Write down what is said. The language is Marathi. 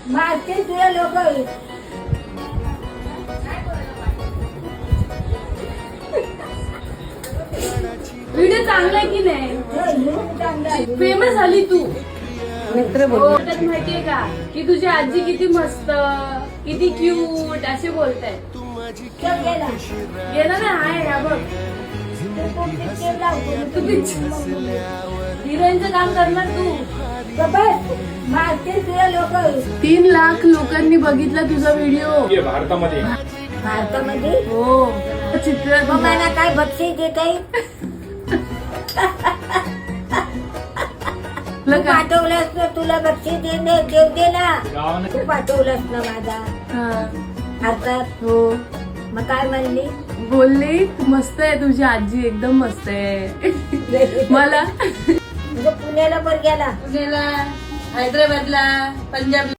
मारतील तुला लोक. व्हिडिओ चांगला आहे की नाही? फेमस झाली तू. मित्र बोलतात माहितीये का की तुझी आजी किती मस्त, किती क्यूट असे बोलताय. गेला ना आहे हा बघ. तू हिरोईनचं काम करणार तू. मारतील तुला लोक. 3 लाख लोकांनी बघितला तुझा व्हिडिओ भारतामध्ये. भारतामध्ये हो. चित्र मग मला काय बक्षीस देत आहे? तू पाठवलंस ना, तुला बक्षीस देव दे ना. तू पाठवलंस ना माझा अर्थात. हो मग काय म्हणली? बोलली मस्त आहे तुझी आजी, एकदम मस्त आहे. मला म्हणजे पुण्याला पण गेला. पुण्याला, हैदराबादला, पंजाब